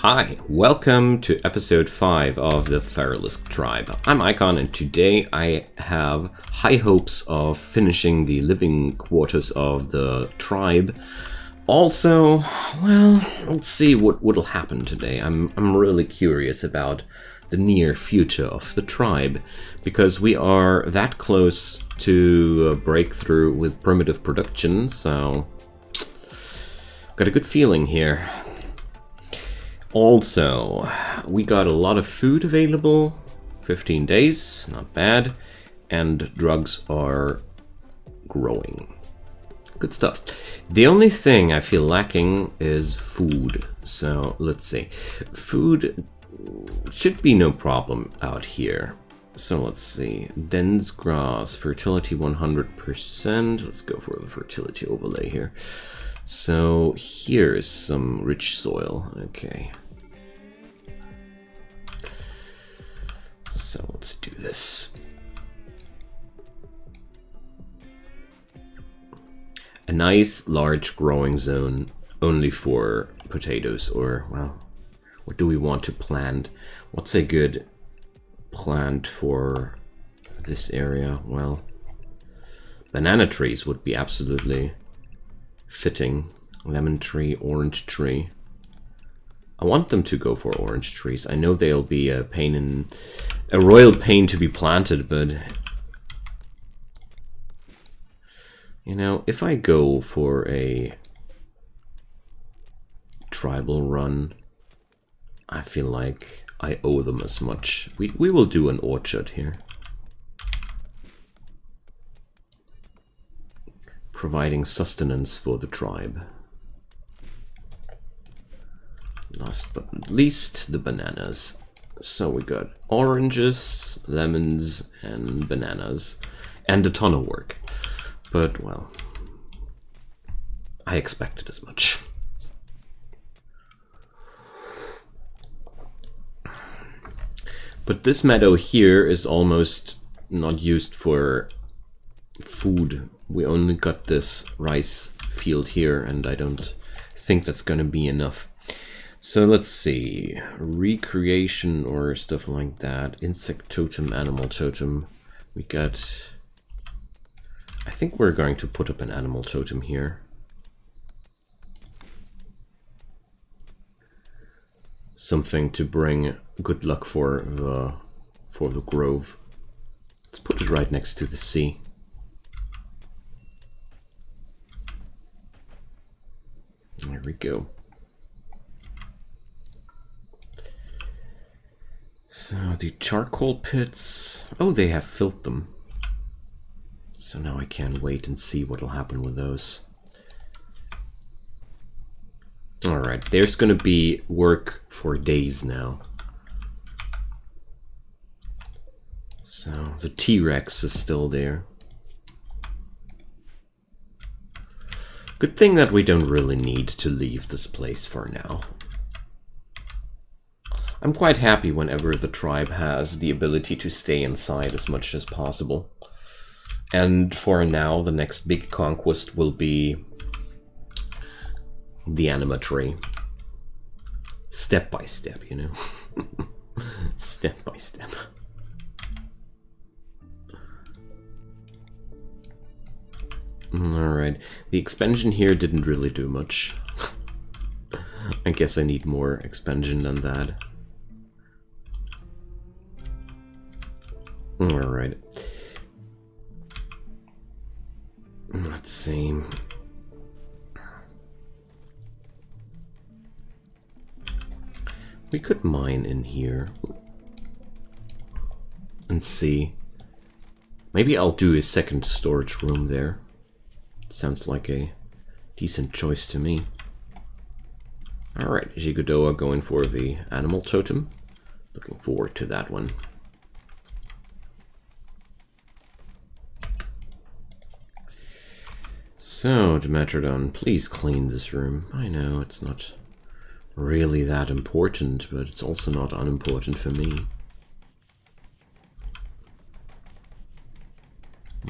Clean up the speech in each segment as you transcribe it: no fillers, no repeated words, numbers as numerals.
Hi, welcome to episode 5 of the Feralisk Tribe. I'm Icon and today I have high hopes of finishing the living quarters of the tribe. Also, well, let's see what'll happen today. I'm really curious about the near future of the tribe, because we are that close to a breakthrough with primitive production, so got a good feeling here. Also, we got a lot of food available, 15 days, not bad, and drugs are growing. Good stuff. The only thing I feel lacking is food, so let's see. Food should be no problem out here. So let's see, dense grass, fertility 100%, let's go for the fertility overlay here. So here's some rich soil, okay. So let's do this. A nice large growing zone only for potatoes, or, well, what do we want to plant? What's a good plant for this area? Well, banana trees would be absolutely fitting. Lemon tree, orange tree. I want them to go for orange trees. I know they'll be a royal pain to be planted, but you know, if I go for a tribal run, I feel like I owe them as much. We will do an orchard here, providing sustenance for the tribe. Last but not least, the bananas. So we got oranges, lemons, and bananas, and a ton of work. But, well, I expected as much. But this meadow here is almost not used for food. We only got this rice field here, and I don't think that's going to be enough. So let's see, recreation or stuff like that, insect totem, animal totem. We got, I think we're going to put up an animal totem here. Something to bring good luck for the grove. Let's put it right next to the sea. There we go. So the charcoal pits, oh, they have filled them. So now I can't wait and see what will happen with those. Alright, there's gonna be work for days now. So the T-Rex is still there. Good thing that we don't really need to leave this place for now. I'm quite happy whenever the tribe has the ability to stay inside as much as possible. And for now, the next big conquest will be the anima tree. Step by step, you know. Step by step. Alright, the expansion here didn't really do much. I guess I need more expansion than that. Alright. Let's see. We could mine in here and see. Maybe I'll do a second storage room there. Sounds like a decent choice to me. Alright, Gigodoa going for the animal totem. Looking forward to that one. So, Dimetrodon, please clean this room. I know it's not really that important, but it's also not unimportant for me.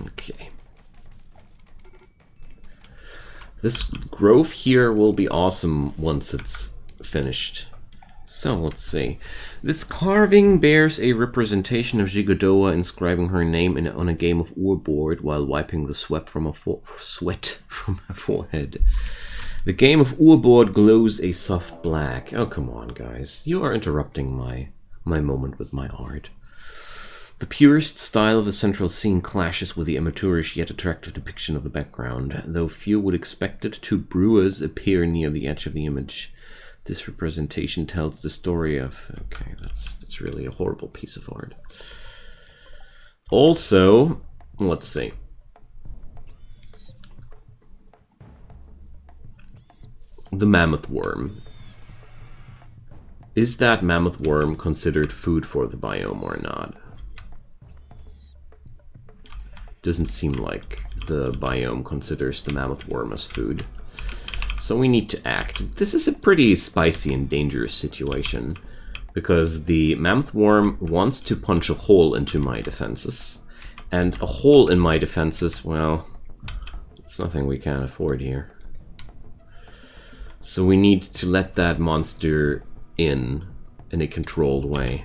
Okay. This grove here will be awesome once it's finished. So let's see. This carving bears a representation of Gigodoa inscribing her name on a game of Urboard while wiping the sweat from her forehead. The game of Urboard glows a soft black. Oh, come on, guys. You are interrupting my moment with my art. The purest style of the central scene clashes with the amateurish yet attractive depiction of the background. Though few would expect it, two brewers appear near the edge of the image. This representation tells the story of... Okay, that's really a horrible piece of art. Also, let's see. The mammoth worm. Is that mammoth worm considered food for the biome or not? Doesn't seem like the biome considers the mammoth worm as food. So we need to act. This is a pretty spicy and dangerous situation, because the mammoth worm wants to punch a hole into my defenses. And a hole in my defenses, well, it's nothing we can't afford here. So we need to let that monster in a controlled way.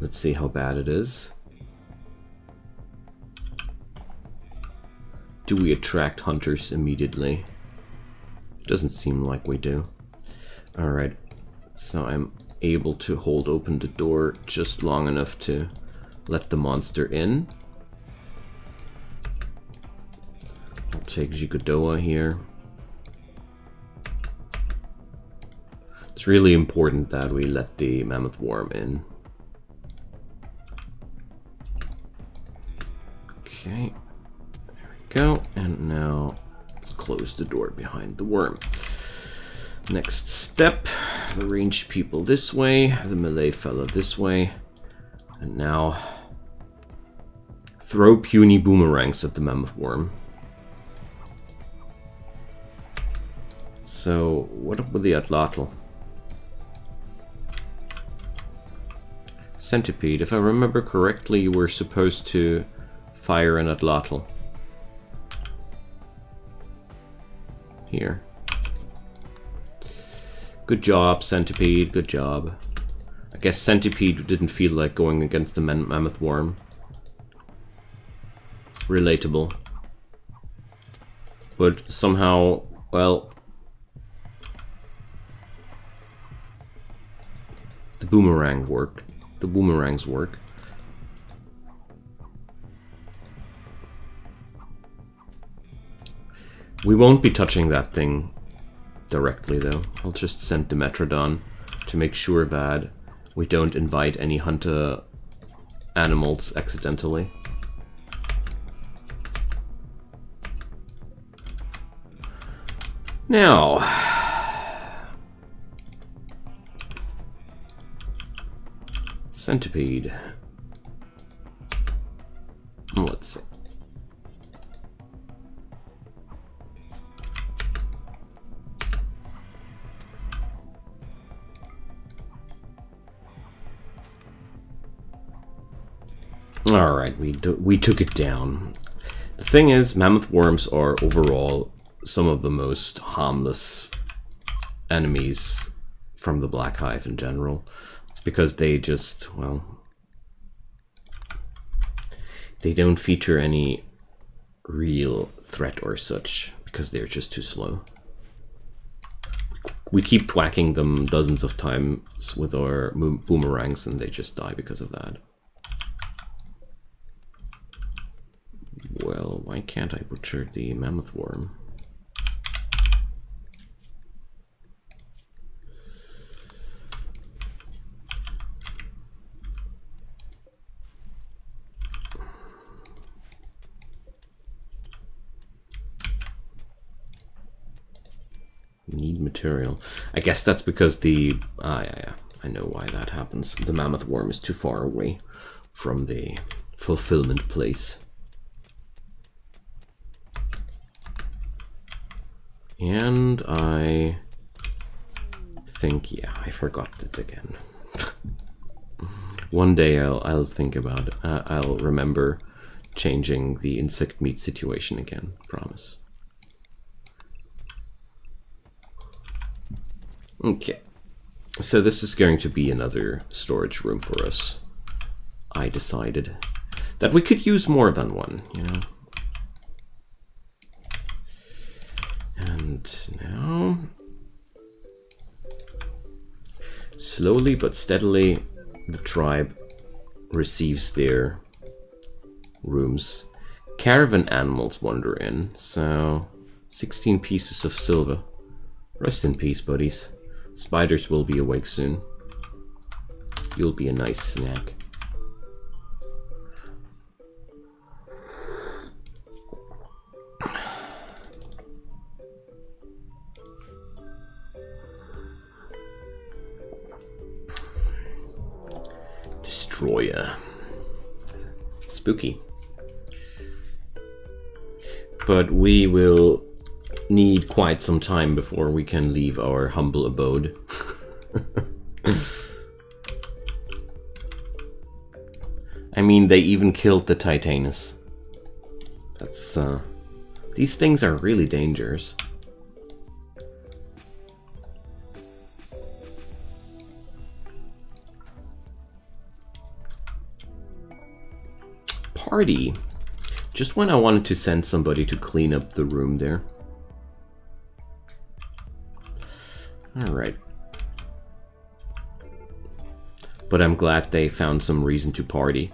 Let's see how bad it is. Do we attract hunters immediately? Doesn't seem like we do. Alright, so I'm able to hold open the door just long enough to let the monster in. I'll take Gigodoa here. It's really important that we let the mammoth worm in. Okay, there we go, and now let's close the door behind the worm. Next step, the ranged people this way, the melee fella this way, and now throw puny boomerangs at the mammoth worm. So, what up with the Atlatl? Centipede, if I remember correctly, you were supposed to fire an Atlatl. Here. Good job, Centipede, good job. I guess Centipede didn't feel like going against the mammoth worm. Relatable. But somehow, well... the boomerang worked. The boomerangs work. We won't be touching that thing directly, though. I'll just send Dimetrodon to make sure that we don't invite any hunter animals accidentally. Now, Centipede. Let's see. Alright, we took it down. The thing is, mammoth worms are overall some of the most harmless enemies from the Black Hive in general. It's because they just, well, they don't feature any real threat or such, because they're just too slow. We keep whacking them dozens of times with our boomerangs and they just die because of that. Well, why can't I butcher the mammoth worm? Need material. I guess that's because the... yeah, I know why that happens. The mammoth worm is too far away from the fulfillment place. And I think, yeah, I forgot it again. One day I'll think about it. I'll remember changing the insect meat situation again, promise. Okay. So this is going to be another storage room for us. I decided that we could use more than one, you know. And now, slowly but steadily, the tribe receives their rooms. Caravan animals wander in, so 16 pieces of silver. Rest in peace, buddies. Spiders will be awake soon. You'll be a nice snack. Destroyer. Spooky. But we will need quite some time before we can leave our humble abode. I mean, they even killed the Titanus. That's, these things are really dangerous. Party. Just when I wanted to send somebody to clean up the room there. Alright. But I'm glad they found some reason to party.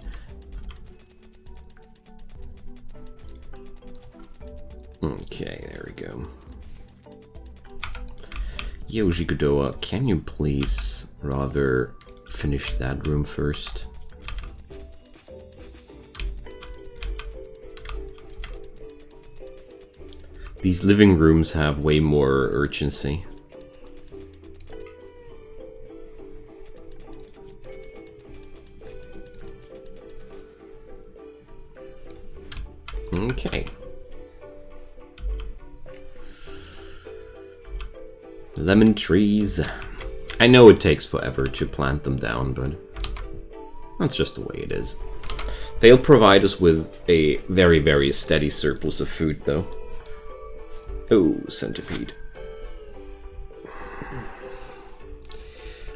Okay, there we go. Yoji Godoa, can you please rather finish that room first? These living rooms have way more urgency. Okay. Lemon trees. I know it takes forever to plant them down, but that's just the way it is. They'll provide us with a very, very steady surplus of food, though. Oh, centipede.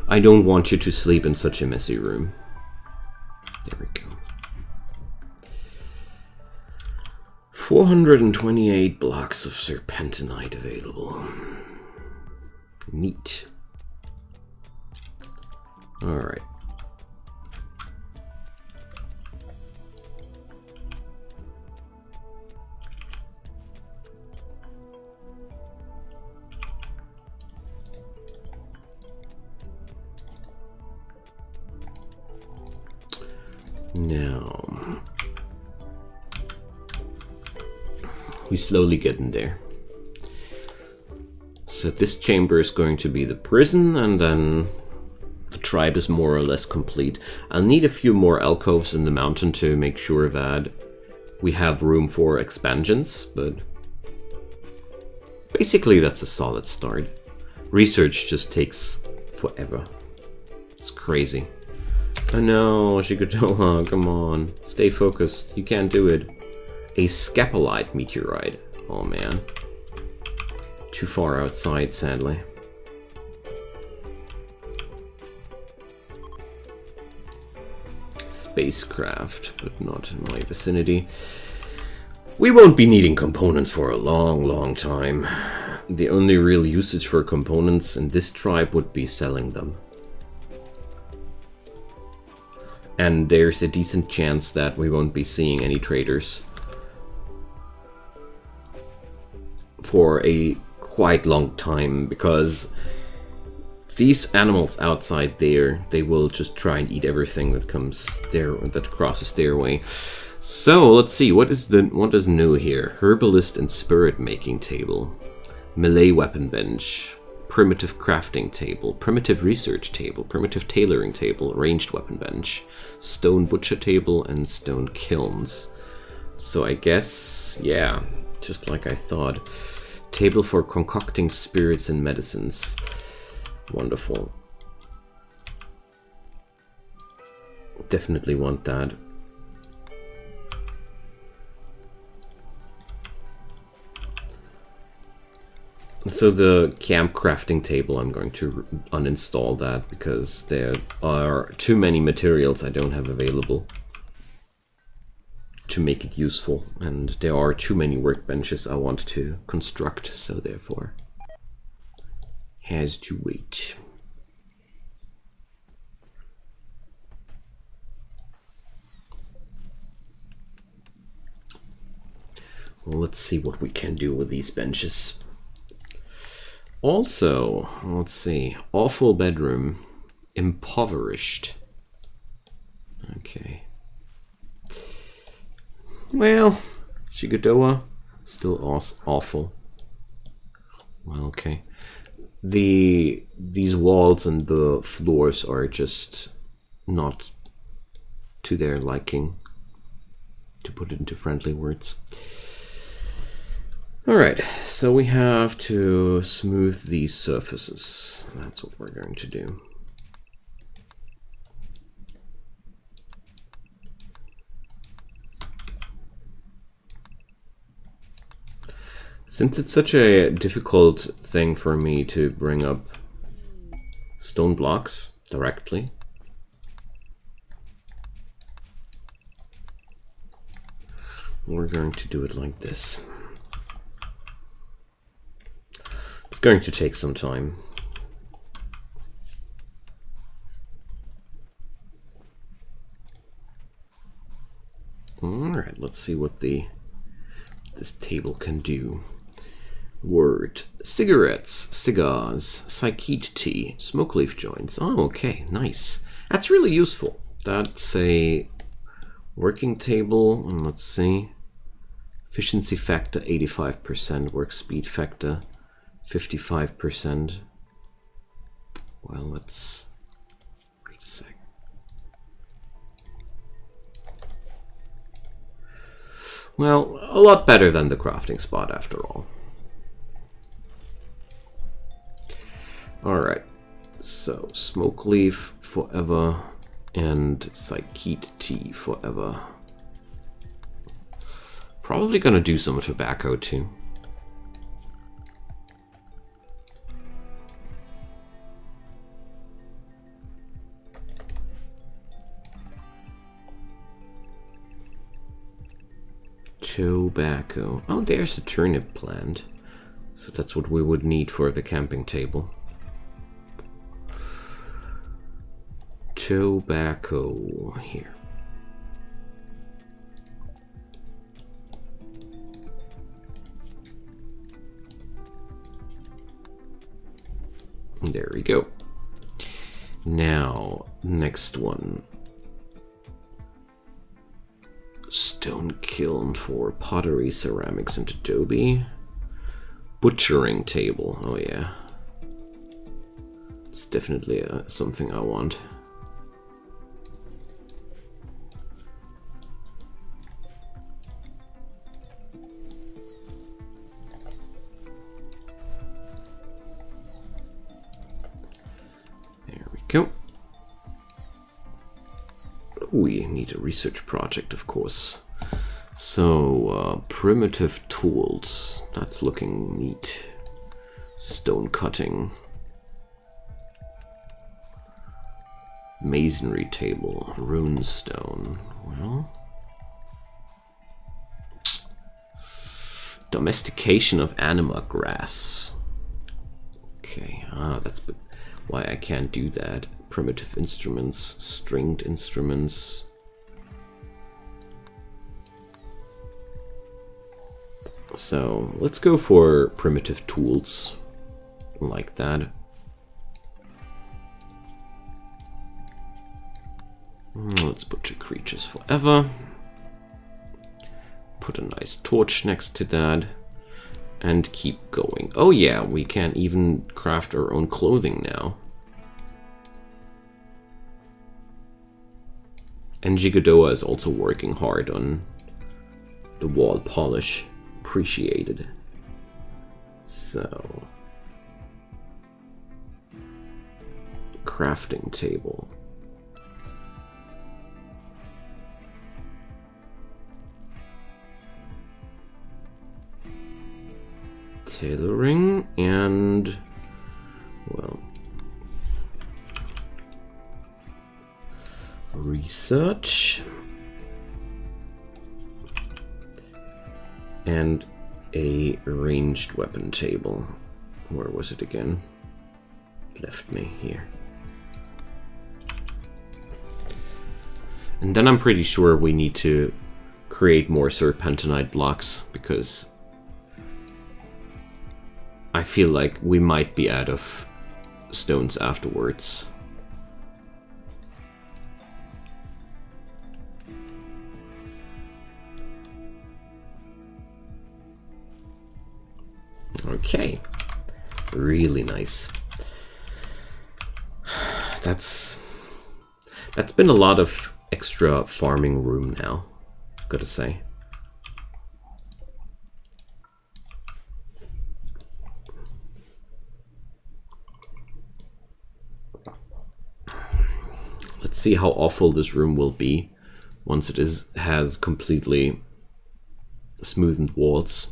I don't want you to sleep in such a messy room. There we go. 428 blocks of serpentinite available. Neat. Alright. Now, we slowly getting there. So this chamber is going to be the prison, and then the tribe is more or less complete. I'll need a few more alcoves in the mountain to make sure that we have room for expansions, but basically that's a solid start. Research just takes forever. It's crazy. Oh no, Shigatoha, come on. Stay focused. You can't do it. A scapolite meteorite. Oh man. Too far outside, sadly. Spacecraft, but not in my vicinity. We won't be needing components for a long, long time. The only real usage for components in this tribe would be selling them. And there's a decent chance that we won't be seeing any traders for a quite long time, because these animals outside there, they will just try and eat everything that comes there, that crosses their way. So let's see, what is new here? Herbalist and spirit making table, melee weapon bench, primitive crafting table, primitive research table, primitive tailoring table, ranged weapon bench, stone butcher table, and stone kilns. So I guess, yeah, just like I thought. Table for concocting spirits and medicines. Wonderful. Definitely want that. So the camp crafting table, I'm going to uninstall that because there are too many materials I don't have available to make it useful, and there are too many workbenches I want to construct, so therefore has to wait. Well, let's see what we can do with these benches. Also, let's see, awful bedroom, impoverished. Okay. Well, Shigadoa, still awful. Well, okay. These walls and the floors are just not to their liking, to put it into friendly words. Alright, so we have to smooth these surfaces. That's what we're going to do. Since it's such a difficult thing for me to bring up stone blocks directly, we're going to do it like this. It's going to take some time. Alright, let's see what this table can do. Word. Cigarettes, cigars, psychete tea, smoke leaf joints. Oh, okay, nice. That's really useful. That's a working table, and let's see. Efficiency factor 85%, work speed factor 55%. Well, let's wait a sec. Well, a lot better than the crafting spot after all. Alright, so smoke leaf forever and psychete tea forever. Probably gonna do some tobacco too. Tobacco. Oh, there's a turnip plant. So that's what we would need for the camping table. Tobacco here. There we go. Now, next one. Stone kiln for pottery, ceramics, and adobe. Butchering table. Oh yeah. It's definitely something I want. There we go. We need a research project, of course. So, primitive tools. That's looking neat. Stone cutting. Masonry table. Rune stone. Well. Domestication of anima grass. Okay, that's why I can't do that. Primitive instruments, stringed instruments. So let's go for primitive tools like that. Let's butcher creatures forever. Put a nice torch next to that and keep going. Oh yeah, we can even craft our own clothing now. And Gigadoa is also working hard on the wall polish. Appreciated. So, crafting table. tailoring and, well, research and a ranged weapon table. Where was it again? It left me here. And then I'm pretty sure we need to create more serpentinite blocks, because I feel like we might be out of stones afterwards. Okay, really nice. That's been a lot of extra farming room now, gotta say. Let's see how awful this room will be once it has completely smoothened walls.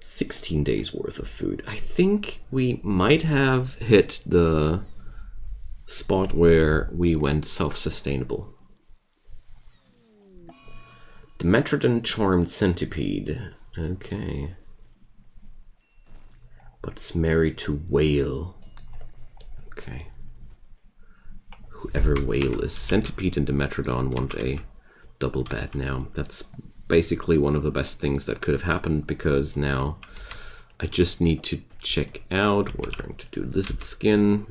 16 days worth of food. I think we might have hit the spot where we went self-sustainable. Dimetrodon Charmed Centipede. Okay. But it's married to Whale. Okay. Whoever Whale is. Centipede and Dimetrodon want a double bed now. That's basically one of the best things that could have happened, because now I just need to check out. We're going to do lizard skin,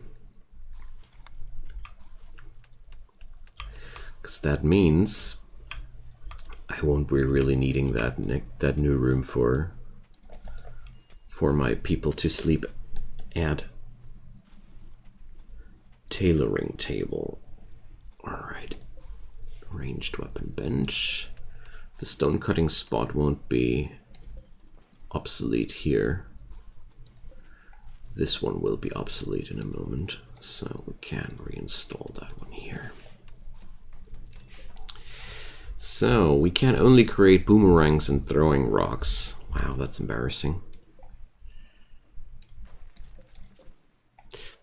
because that means I won't be really needing that new room for my people to sleep at. Tailoring table. Alright. Ranged weapon bench. The stone cutting spot won't be obsolete here. This one will be obsolete in a moment, so we can reinstall that one here. So we can only create boomerangs and throwing rocks. Wow, that's embarrassing.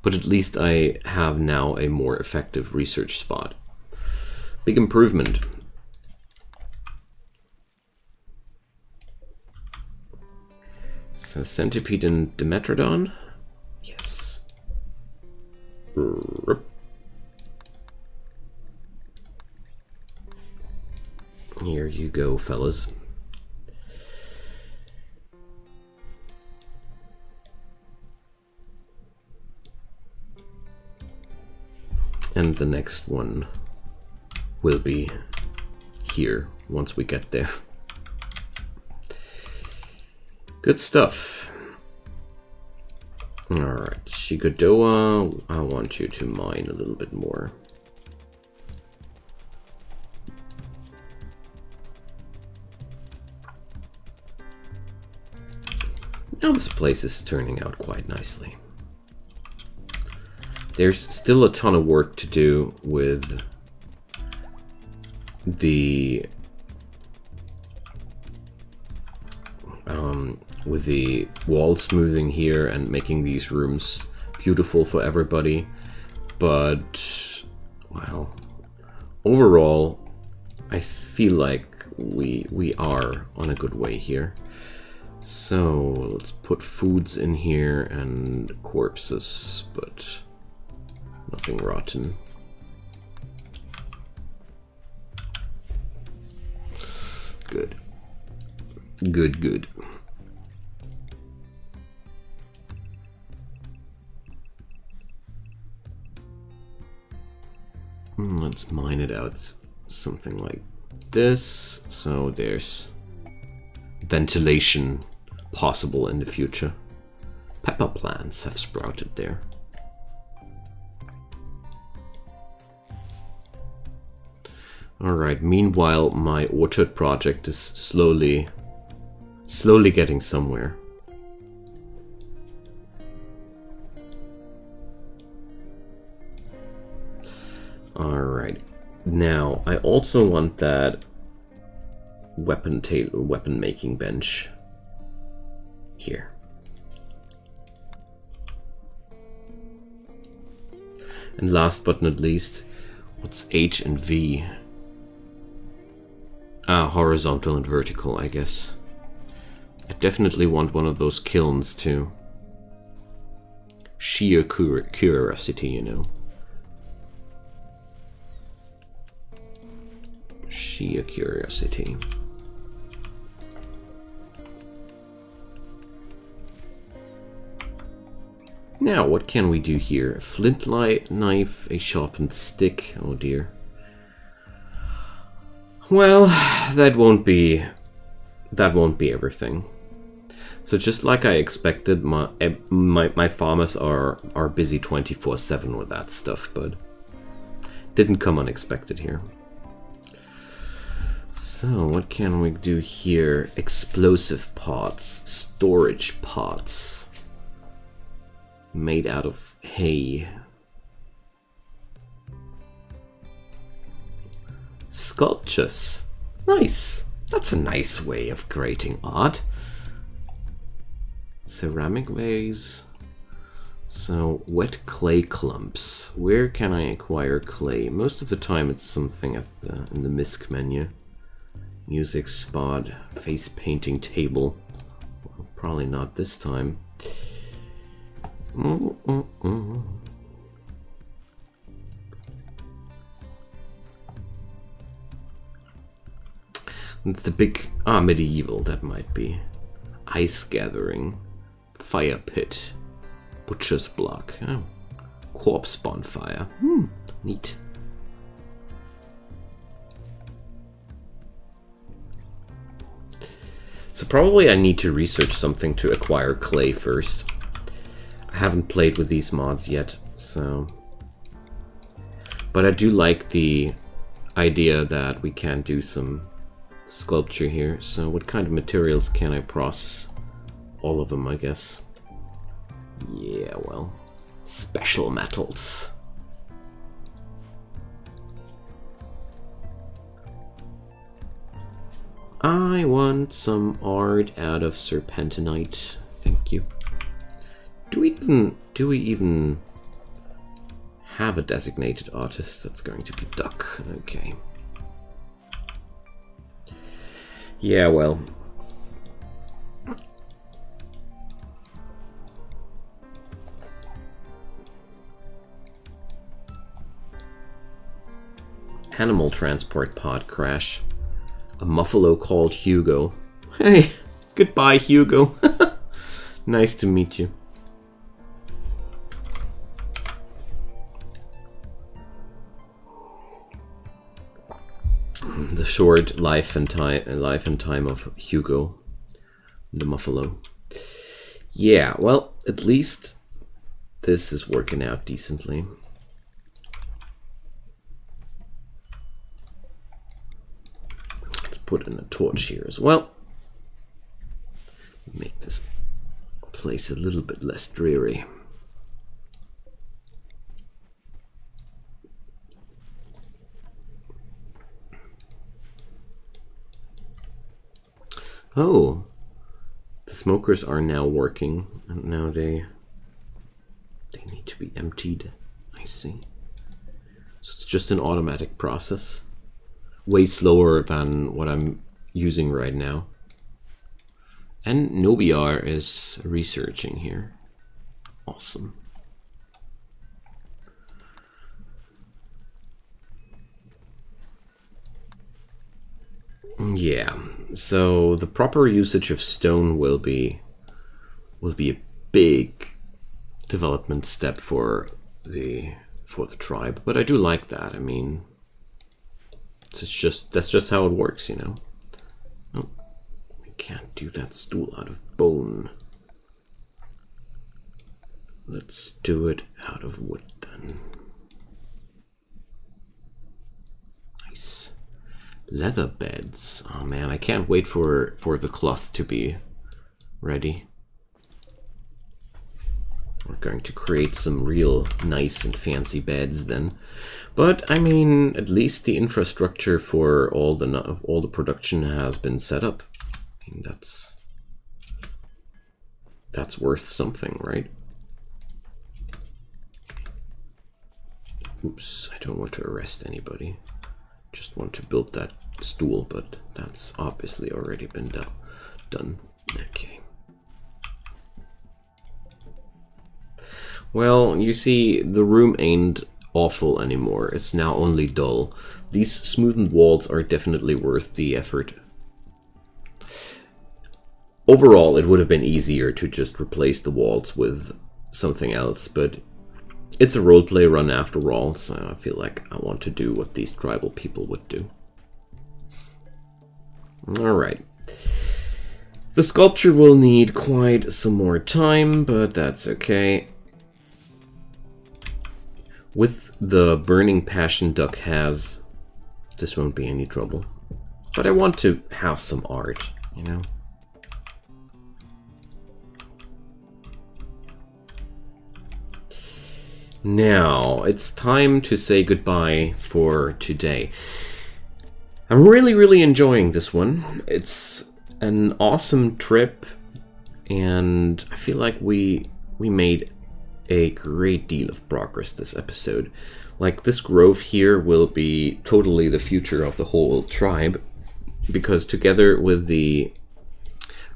But at least I have now a more effective research spot. Big improvement. So Centipede and Dimetrodon? Yes. Here you go, fellas. And the next one will be here once we get there. Good stuff. Alright, Shigodoa, I want you to mine a little bit more. Now this place is turning out quite nicely. There's still a ton of work to do with the wall smoothing here and making these rooms beautiful for everybody, but well, overall I feel like we are on a good way here. So let's put foods in here and corpses, but nothing rotten. Good. Good, good. Let's mine it out something like this, so there's ventilation possible in the future. Pepper plants have sprouted there. Alright, meanwhile my orchard project is slowly getting somewhere. Alright, now I also want that weapon making bench here. And last but not least, what's H and V? Ah, horizontal and vertical, I guess. I definitely want one of those kilns too. Sheer curiosity, you know. Sheer curiosity. Now, what can we do here? A flint knife, a sharpened stick. Oh dear. Well, that won't be everything. So just like I expected, my farmers are busy 24/7 with that stuff, but didn't come unexpected here. So what can we do here? Explosive pots, storage pots, made out of hay. Sculptures. Nice. That's a nice way of creating art. Ceramic vase. So, wet clay clumps. Where can I acquire clay? Most of the time it's something in the MISC menu. Music spot, face painting table. Well, probably not this time. It's the big... medieval, that might be. Ice gathering. Fire pit. Butcher's block. Oh. Corpse bonfire. Neat. So probably I need to research something to acquire clay first. I haven't played with these mods yet, so... But I do like the idea that we can do some sculpture here. So what kind of materials can I process? All of them, I guess. Yeah, well, special metals. I want some art out of serpentinite. Thank you. Do we even have a designated artist? That's going to be Duck. Okay. Yeah, well. Animal transport pod crash. A muffalo called Hugo. Hey, goodbye, Hugo. Nice to meet you. The short life and time of Hugo, the muffalo. Yeah, well, at least this is working out decently. Let's put in a torch here as well. Make this place a little bit less dreary. Oh, the smokers are now working, and now they need to be emptied. I see. So it's just an automatic process, way slower than what I'm using right now. And Nobiar is researching here. Awesome. Yeah, so the proper usage of stone will be a big development step for the tribe, but I do like that. I mean, that's just how it works, you know. Oh, we can't do that stool out of bone. Let's do it out of wood then. Nice. Leather beds. Oh man, I can't wait for the cloth to be ready. We're going to create some real nice and fancy beds then. But I mean, at least the infrastructure for all the production has been set up. I mean, that's worth something, right? Oops, I don't want to arrest anybody. Just want to build that stool, but that's obviously already been done. Okay. Well, you see, the room ain't awful anymore. It's now only dull. These smoothened walls are definitely worth the effort. Overall, it would have been easier to just replace the walls with something else, but it's a roleplay run after all, so I feel like I want to do what these tribal people would do. Alright. The sculpture will need quite some more time, but that's okay. With the Burning Passion Duck has, this won't be any trouble. But I want to have some art, you know? Now, it's time to say goodbye for today. I'm really enjoying this one. It's an awesome trip, and I feel like we made a great deal of progress this episode. Like, this grove here will be totally the future of the whole tribe, because together with the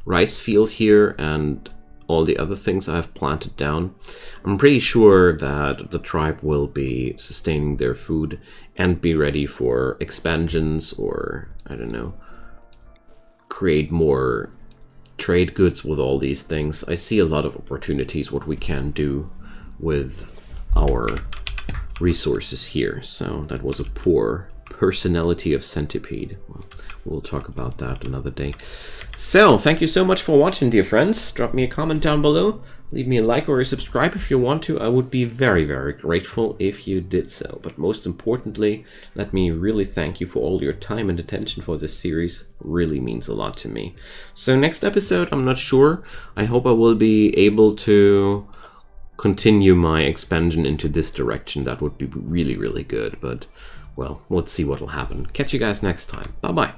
rice field here and all the other things I've planted down, I'm pretty sure that the tribe will be sustaining their food and be ready for expansions, or, I don't know, create more trade goods with all these things. I see a lot of opportunities what we can do with our resources here. So that was a poor personality of centipede. We'll talk about that another day. So, thank you so much for watching, dear friends. Drop me a comment down below. Leave me a like or a subscribe if you want to. I would be very grateful if you did so. But most importantly, let me really thank you for all your time and attention for this series. Really means a lot to me. So next episode, I'm not sure. I hope I will be able to continue my expansion into this direction. That would be really good. But, well, let's see what will happen. Catch you guys next time. Bye-bye.